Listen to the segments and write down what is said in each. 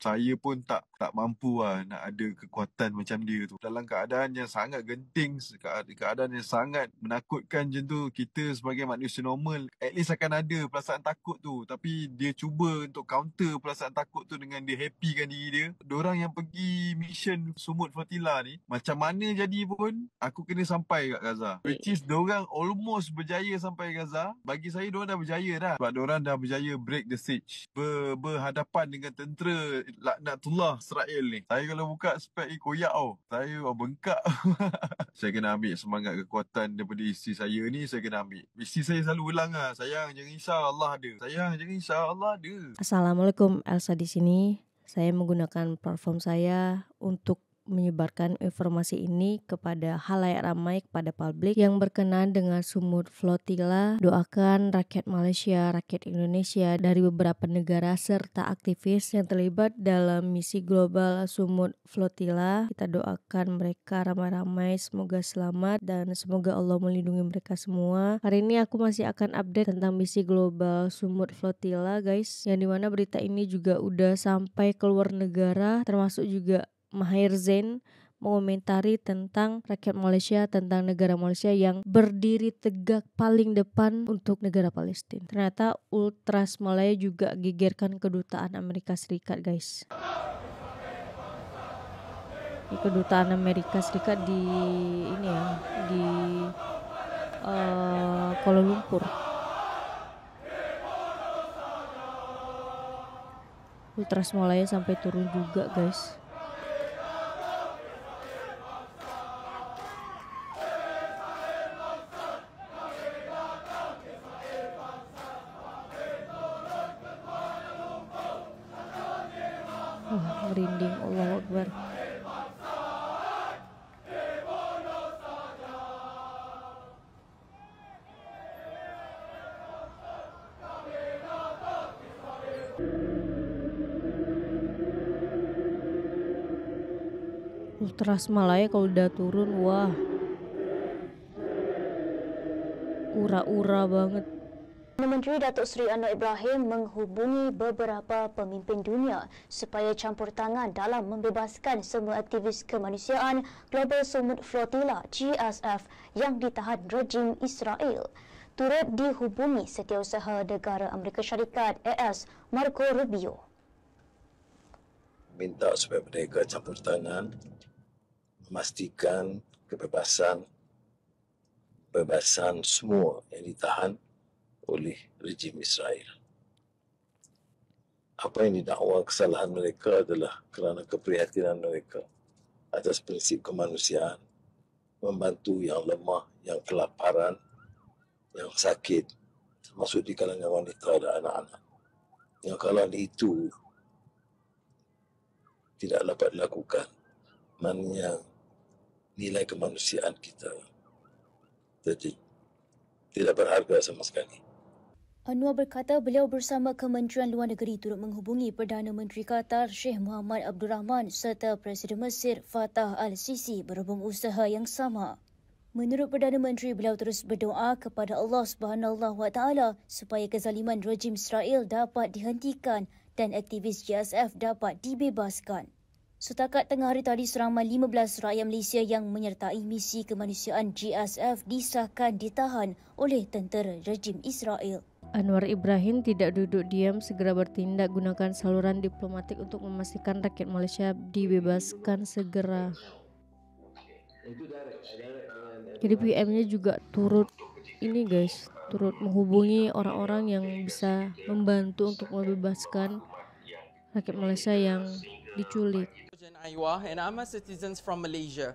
saya pun tak mampu lah nak ada kekuatan macam dia tu. Dalam keadaan yang sangat genting, keadaan yang sangat menakutkan macam tu, kita sebagai manusia normal at least akan ada perasaan takut tu. Tapi dia cuba untuk counter perasaan takut tu dengan dia happykan diri dia. Diorang yang pergi mission Sumut Flotilla ni, macam mana jadi pun aku kena sampai kat Gaza. Which is diorang almost berjaya sampai Gaza. Bagi saya diorang dah berjaya dah, sebab diorang dah berjaya break the siege, berhadapan dengan tentera laknatullah Israel ni. Saya kalau buka spek ni koyak tau. Saya bengkak. Saya kena ambil semangat kekuatan daripada isteri saya ni, saya kena ambil. Isteri saya selalu ulang lah, sayang jangan risau, Allah ada. Sayang jangan risau, Allah ada. Assalamualaikum, Elsa di sini. Saya menggunakan platform saya untuk menyebarkan informasi ini kepada halayak ramai, kepada publik yang berkenan dengan Sumut Flotilla. Doakan rakyat Malaysia, rakyat Indonesia dari beberapa negara serta aktivis yang terlibat dalam misi global Sumut Flotilla. Kita doakan mereka ramai-ramai semoga selamat dan semoga Allah melindungi mereka semua. Hari ini aku masih akan update tentang misi global Sumut Flotilla, guys, yang dimana berita ini juga udah sampai ke luar negara, termasuk juga Maher Zain mengomentari tentang rakyat Malaysia, tentang negara Malaysia yang berdiri tegak paling depan untuk negara Palestin. Ternyata Ultras Malaya juga gegerkan kedutaan Amerika Serikat, guys. Di kedutaan Amerika Serikat di ini ya, di Kuala Lumpur. Ultras Malaya sampai turun juga, guys. Merinding, Allahu Akbar. Ultras Malaya kalau udah turun, wah, ura-ura banget. Menteri Datuk Seri Anwar Ibrahim menghubungi beberapa pemimpin dunia supaya campur tangan dalam membebaskan semua aktivis kemanusiaan Global Sumut Flotilla GSF yang ditahan rejim Israel. Turut dihubungi Setiausaha Negara Amerika Syarikat AS Marco Rubio. Minta supaya mereka campur tangan memastikan kebebasan semua yang ditahan oleh rejim Israel. Apa yang didakwa kesalahan mereka adalah kerana keprihatinan mereka atas prinsip kemanusiaan, membantu yang lemah, yang kelaparan, yang sakit, termasuk di kalangan wanita dan anak-anak. Yang kalau itu tidak dapat dilakukan, maknanya nilai kemanusiaan kita jadi tidak berharga sama sekali. Anwar berkata beliau bersama Kementerian Luar Negeri turut menghubungi Perdana Menteri Qatar Sheikh Mohammed Abdul Rahman serta Presiden Mesir Fattah al-Sisi berhubung usaha yang sama. Menurut Perdana Menteri, beliau terus berdoa kepada Allah SWT supaya kezaliman rejim Israel dapat dihentikan dan aktivis GSF dapat dibebaskan. Setakat tengah hari tadi, seramai 15 rakyat Malaysia yang menyertai misi kemanusiaan GSF disahkan ditahan oleh tentera rejim Israel. Anwar Ibrahim tidak duduk diam, segera bertindak gunakan saluran diplomatik untuk memastikan rakyat Malaysia dibebaskan segera. Jadi PM-nya juga turut ini, guys, turut menghubungi orang-orang yang bisa membantu untuk membebaskan rakyat Malaysia yang diculik. And I'm a citizen from Malaysia.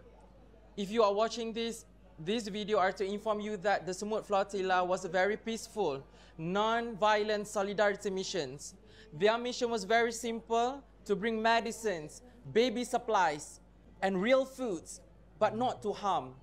If you are watching this video are to inform you that the Sumut Flotilla was a very peaceful, non-violent solidarity missions. Their mission was very simple, to bring medicines, baby supplies, and real foods, but not to harm.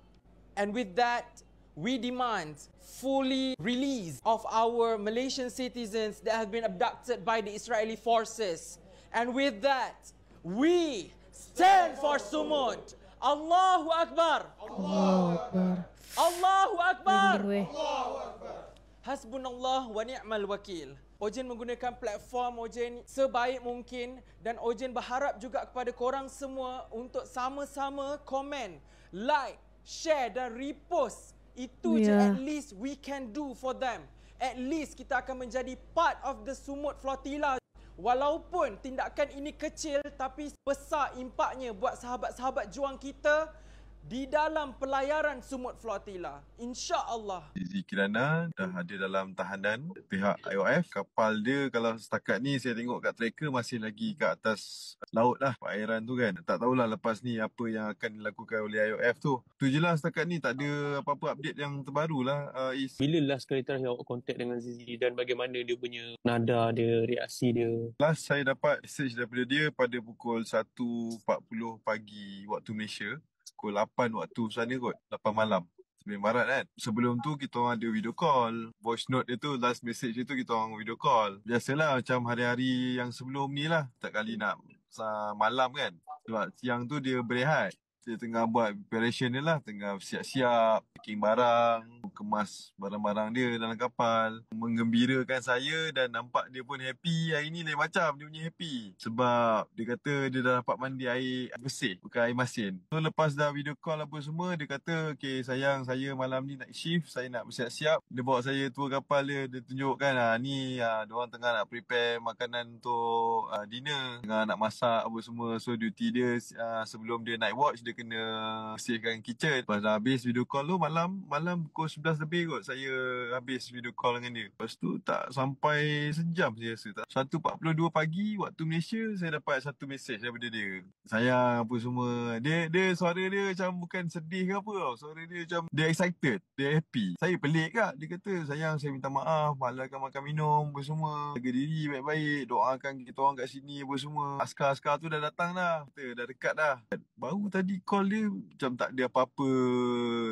And with that, we demand fully release of our Malaysian citizens that have been abducted by the Israeli forces. And with that, we stand for Sumut. Allahu Akbar. Allahu Akbar. Allahu Akbar. Allahu Akbar. Hasbunallah wa ni'mal wakil. Ojen menggunakan platform Ojen sebaik mungkin dan Ojen berharap juga kepada korang semua untuk sama-sama komen, like, share dan repost. Itu je at least we can do for them. At least kita akan menjadi part of the Sumut Flotilla. Walaupun tindakan ini kecil tapi besar impaknya buat sahabat-sahabat juang kita di dalam pelayaran Sumut Flotilla. InsyaAllah. Zizi Kirana dah ada dalam tahanan pihak IOF. Kapal dia kalau setakat ni saya tengok kat tracker masih lagi kat atas laut lah, perairan tu kan. Tak tahulah lepas ni apa yang akan dilakukan oleh IOF tu. Tu je lah setakat ni, tak ada apa-apa update yang terbaru lah. Bila last kali terakhir awak kontak dengan Zizi dan bagaimana dia punya nada dia, reaksi dia? Last saya dapat message daripada dia pada pukul 1.40 pagi waktu Malaysia. Pukul 8 waktu sana kot, 8 malam. Sebelum barat kan. Sebelum tu kita orang ada video call. Voice note dia tu, last message dia tu kita orang video call. Biasalah macam hari-hari yang sebelum ni lah. Tak kali nak malam kan. Sebab siang tu dia berehat. Dia tengah buat preparation dia lah. Tengah siap-siap, packing barang, kemas barang-barang dia dalam kapal. Menggembirakan saya dan nampak dia pun happy. Hari ni lain macam dia punya happy. Sebab dia kata dia dah dapat mandi air bersih, bukan air masin. So lepas dah video call apa semua, dia kata, okay sayang, saya malam ni night shift, saya nak bersiap-siap. Dia bawa saya tour kapal dia. Dia tunjukkan ni diorang tengah nak prepare makanan untuk dinner. Tengah nak masak apa semua. So duty dia sebelum dia night watch, dia kena bersihkan kitchen. Lepas dah habis video call tu malam pukul 11 lebih kot saya habis video call dengan dia. Lepas tu tak sampai sejam saya rasa. 1.42 pagi waktu Malaysia saya dapat satu message daripada dia. Sayang apa semua. Dia suara dia macam bukan sedih ke apa tau. Suara dia macam dia excited, dia happy. Saya pelik kak. Dia kata sayang saya minta maaf, malalkan makan minum apa semua. Jaga diri baik-baik, doakan kita orang kat sini apa semua. Askar-askar tu dah datang dah. Dah dekat dah. Baru tadi call dia macam tak ada apa-apa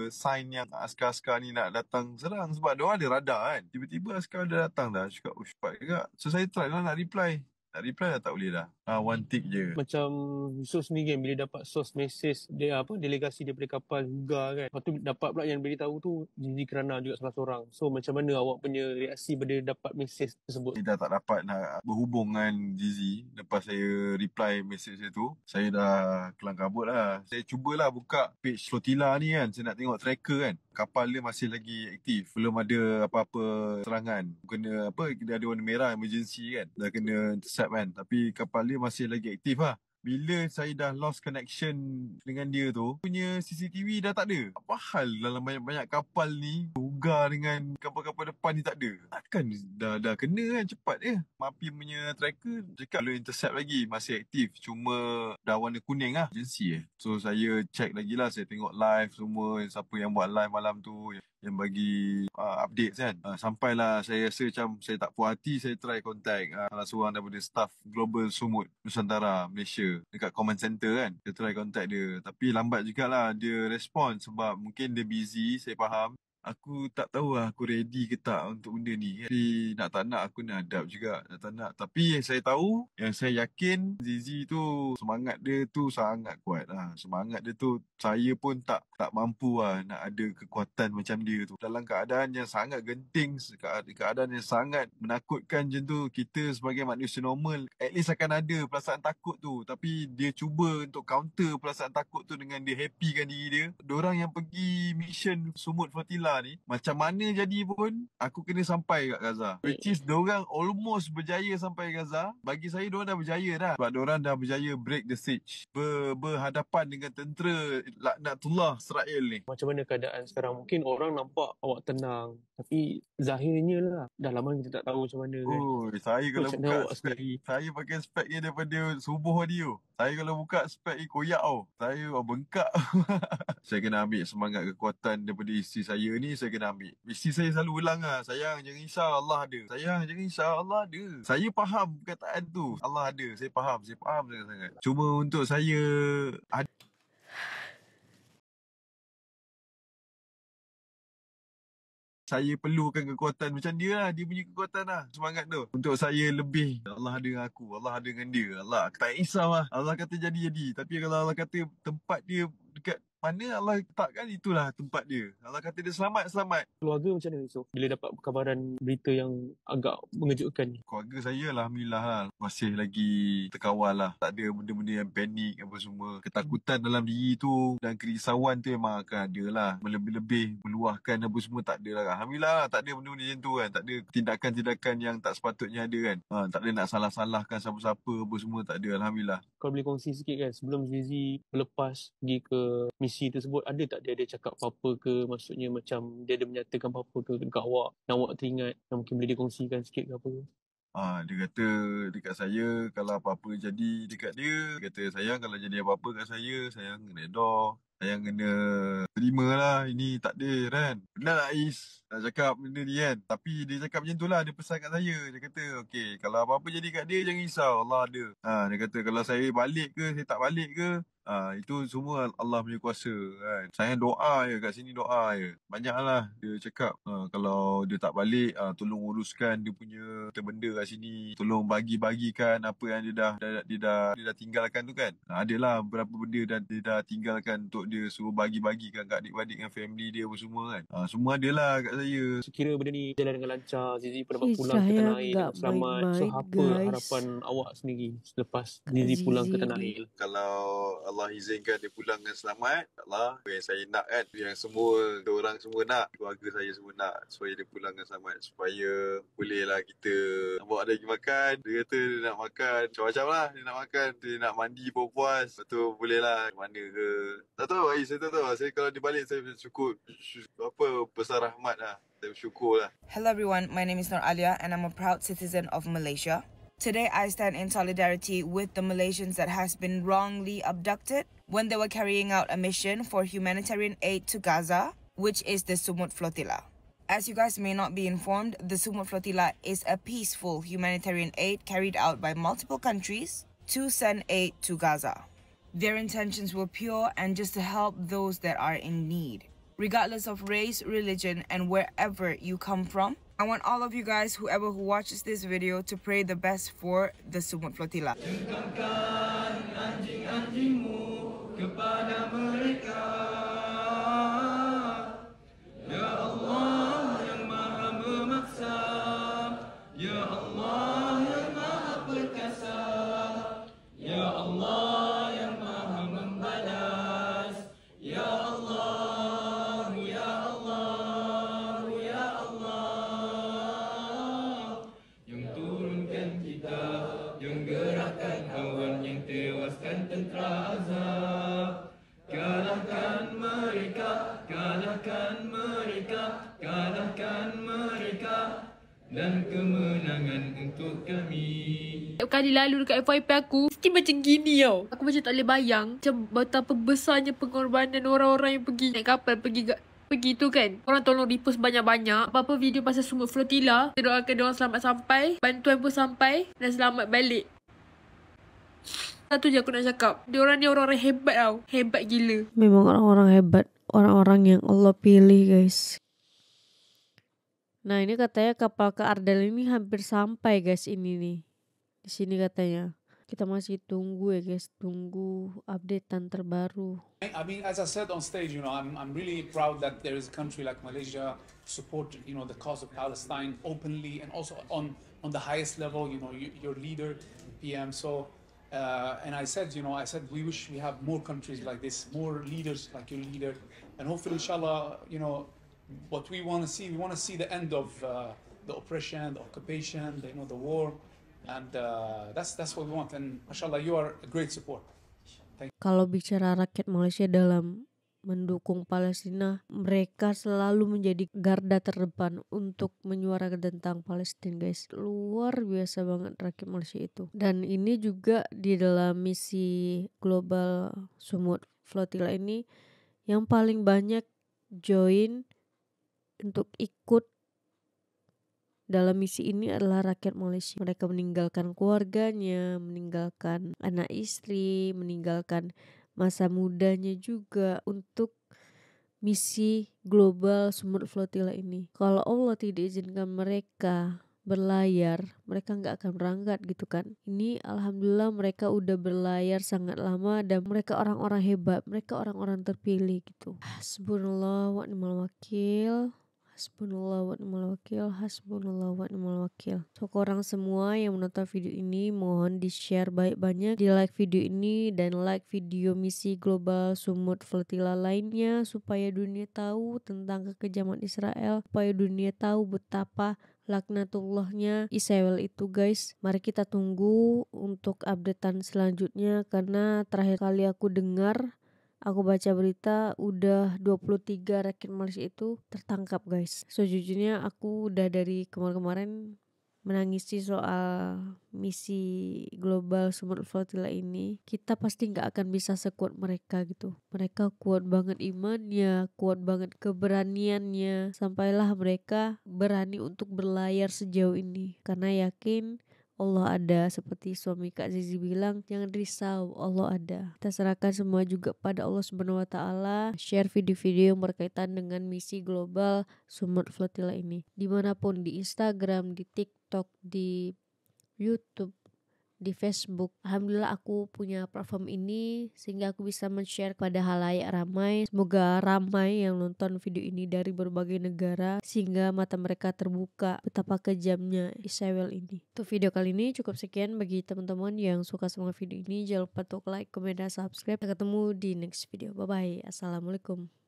sign yang askar-askar ni nak datang serang. Sebab diorang ada radar kan. Tiba-tiba askar dah datang dah. Cakap, cepat juga. So saya try lah nak reply. Nak reply dah tak boleh dah. One tick je. Macam Yusof sendiri kan, bila dapat source message dia delegasi daripada kapal juga kan. Lepas tu dapat pula yang beritahu tu Zizi Kirana juga salah seorang. So macam mana awak punya reaksi bila dapat message tersebut? Saya dah tak dapat nak berhubung dengan Zizi. Lepas saya reply message dia tu, saya dah kelang kabut lah. Saya cubalah buka page Flotilla ni kan. Saya nak tengok tracker kan. Kapal dia masih lagi aktif. Belum ada apa-apa serangan. Kena dia ada warna merah emergency kan. Dah kena intercept kan. Tapi kapal dia masih lagi aktif lah. Bila saya dah lost connection dengan dia tu, punya CCTV dah tak ada. Apa hal dalam banyak-banyak kapal ni, ugar dengan kapal-kapal depan ni tak ada? Takkan dah kena kan cepat je. Mapi punya tracker cakap belum intercept lagi, masih aktif. Cuma dah warna kuning lah, agensi So saya check lagi lah, saya tengok live semua, siapa yang buat live malam tu, yang bagi update kan. Sampailah saya rasa macam saya tak puas hati, saya try contact salah seorang daripada staff Global Sumut Nusantara Malaysia dekat command center kan. Dia try contact dia, tapi lambat jugalah dia respon sebab mungkin dia busy, saya faham. Aku tak tahu lah aku ready ke tak untuk benda ni. Tapi nak tak nak aku nak adapt juga. Nak tak nak. Tapi yang saya tahu, yang saya yakin Zizi tu semangat dia tu sangat kuat lah. Semangat dia tu saya pun tak mampu lah nak ada kekuatan macam dia tu. Dalam keadaan yang sangat genting, keadaan yang sangat menakutkan macam tu, kita sebagai manusia normal at least akan ada perasaan takut tu. Tapi dia cuba untuk counter perasaan takut tu dengan dia happykan diri dia. Diorang yang pergi mission Sumut Flotilla ni, macam mana jadi pun aku kena sampai kat Gaza. Which is diorang almost berjaya sampai Gaza. Bagi saya diorang dah berjaya dah. Sebab diorang dah berjaya break the siege. Berhadapan dengan tentera laknatullah Israel ni. Macam mana keadaan sekarang? Mungkin orang nampak awak tenang, tapi zahirnya lah dah lama kita tak tahu macam mana kan. Saya kalau buka spek, sendiri, saya pakai spek ni daripada subuh tadi tu. Saya kalau buka spek ni koyak tau. Saya bengkak. Saya kena ambil semangat kekuatan daripada isteri saya ni, saya kena ambil. Isteri saya selalu ulang lah, sayang jangan risau, Allah ada. Sayang jangan risau, Allah ada. Saya faham perkataan tu, Allah ada. Saya faham sangat-sangat. Cuma untuk saya saya perlukan kekuatan macam dia lah. Dia punya kekuatan lah. Semangat tu. Untuk saya lebih. Allah ada dengan aku. Allah ada dengan dia. Allah tak risau lah. Allah kata jadi-jadi. Tapi kalau Allah kata tempat dia dekat mana Allah letakkan, itulah tempat dia. Allah kata dia selamat. Keluarga macam mana so bila dapat kabaran berita yang agak mengejutkan ni? Keluarga saya alhamdulillah lah, masih lagi terkawal lah. Tak ada benda-benda yang panik apa semua. Ketakutan dalam diri tu dan kerisauan tu memang akan ada lah. Melebih-lebih meluahkan apa semua tak ada lah. Alhamdulillah lah, tak ada benda-benda macam tu kan. Tak ada tindakan-tindakan yang tak sepatutnya ada kan. Tak ada nak salah-salahkan siapa-siapa apa semua, tak ada. Alhamdulillah. Kau boleh kongsi sikit kan sebelum Zizi melepas pergi ke misi tersebut, ada tak dia cakap apa-apa ke, maksudnya macam dia ada menyatakan apa-apa ke dekat awak yang awak teringat yang mungkin boleh dikongsikan sikit ke apa ke? Dia kata dekat saya kalau apa-apa jadi dekat dia kata sayang kalau jadi apa-apa kat saya, sayang kena redha, sayang kena terima lah, ini takdir kan. Benar tak Ais nak cakap benda ni kan, tapi dia cakap macam tu lah, dia pesan kat saya. Dia kata okey, kalau apa-apa jadi kat dia jangan risau, Allah ada. Dia kata kalau saya balik ke saya tak balik ke, itu semua Allah punya kuasa kan. Saya doa je kat sini, doa je. Banyaklah dia cakap kalau dia tak balik, tolong uruskan dia punya benda kat sini, tolong bagi-bagikan apa yang dia dah tinggalkan tu kan. Adalah beberapa benda dan dia dah tinggalkan untuk dia suruh bagi-bagikan kat adik-adik dengan family dia apa semua kan. Semua adalah kat saya. Sekira benda ni jalan dengan lancar, Zizi pun dapat pulang Kisah ke yang tanah air gak dengan selamat. So main-main, apa guys. harapan awak sendiri selepas Kak Zizi pulang ke Zizi tanah ni. air? Kalau Allah izinkan dia pulang dengan selamat, Allah, apa yang saya nak kan, yang semua orang semua nak, keluarga saya semua nak, supaya dia pulang dengan selamat, supaya bolehlah kita bawa dia pergi makan. Dia kata dia nak makan macam-macam lah, dia nak makan, dia nak mandi puas-puas, lepas tu bolehlah mana ke. Tak tahu Ais, saya tak tahu. Saya kalau dia balik saya bersyukur, besar rahmat lah. Saya bersyukur lah. Hello everyone, my name is Nur Alia and I'm a proud citizen of Malaysia. Today I stand in solidarity with the Malaysians that has been wrongly abducted when they were carrying out a mission for humanitarian aid to Gaza, which is the Sumut Flotilla. As you guys may not be informed, the Sumut Flotilla is a peaceful humanitarian aid carried out by multiple countries to send aid to Gaza. Their intentions were pure and just to help those that are in need. Regardless of race, religion, and wherever you come from, I want all of you guys, who watches this video, to pray the best for the Sumut Flotilla. Dan kemenangan untuk kami. Kali lalu dekat FYP aku mesti macam gini tau. Aku macam tak boleh bayang macam betapa besarnya pengorbanan orang-orang yang pergi naik kapal pergi tu kan. Orang tolong repost banyak-banyak apa-apa video pasal Sumut Flotilla. Kita doakan diorang selamat sampai, bantuan pun sampai dan selamat balik. Satu je aku nak cakap, diorang ni orang-orang hebat tau. Hebat gila. Memang orang-orang hebat, orang-orang yang Allah pilih guys. Nah ini katanya kapal ke Ardal ini hampir sampai guys, ini nih. Di sini katanya. Kita masih tunggu ya guys, tunggu updatean terbaru. I mean, as I said on stage, I'm really proud that there is a country like Malaysia support, the cause of Palestine openly and also on the highest level, your leader, PM. So, and I said we wish we have more countries like this, more leaders like your leader, and hopefully, inshallah, what we want to see the end of the oppression, the occupation, the war, and that's what we want. And mashallah, you are a great support. Kalau bicara rakyat Malaysia dalam mendukung Palestina, mereka selalu menjadi garda terdepan untuk menyuarakan tentang Palestina guys. Luar biasa banget rakyat Malaysia itu. Dan ini juga di dalam misi global Sumut Flotilla ini yang paling banyak join untuk ikut dalam misi ini adalah rakyat Malaysia. Mereka meninggalkan keluarganya, meninggalkan anak istri, meninggalkan masa mudanya juga untuk misi global Sumut Flotilla ini. Kalau Allah tidak izinkan mereka berlayar, mereka nggak akan berangkat gitu kan. Ini alhamdulillah mereka udah berlayar sangat lama dan mereka orang-orang hebat, mereka orang-orang terpilih gitu. Hasbunallah wa ni'mal wakil. Hasbunallah wa ni'mal wakil, hasbunallah wa ni'mal wakil. So korang semua yang menonton video ini mohon di-share banyak-banyak, di-like video ini dan like video misi global Sumut Flotilla lainnya supaya dunia tahu tentang kekejaman Israel, supaya dunia tahu betapa laknatullahnya Israel itu guys. Mari kita tunggu untuk updatean selanjutnya karena terakhir kali aku baca berita udah 23 rakyat Malaysia itu tertangkap guys. Sejujurnya aku udah dari kemarin-kemarin menangisi soal misi global Sumut Flotilla ini. Kita pasti gak akan bisa sekuat mereka gitu. Mereka kuat banget imannya, kuat banget keberaniannya. Sampailah mereka berani untuk berlayar sejauh ini. Karena yakin Allah ada, seperti suami Kak Zizi bilang, jangan risau, Allah ada. Kita serahkan semua juga pada Allah Subhanahu wa taala. Share video-video yang berkaitan dengan misi global Sumut Flotilla ini. Dimanapun, di Instagram, di TikTok, di YouTube, di Facebook. Alhamdulillah aku punya platform ini sehingga aku bisa men-share kepada halayak ramai. Semoga ramai yang nonton video ini dari berbagai negara sehingga mata mereka terbuka betapa kejamnya Israel ini. Untuk video kali ini cukup sekian. Bagi teman-teman yang suka sama video ini jangan lupa untuk like, comment, dan subscribe. Kita ketemu di next video. Bye bye. Assalamualaikum.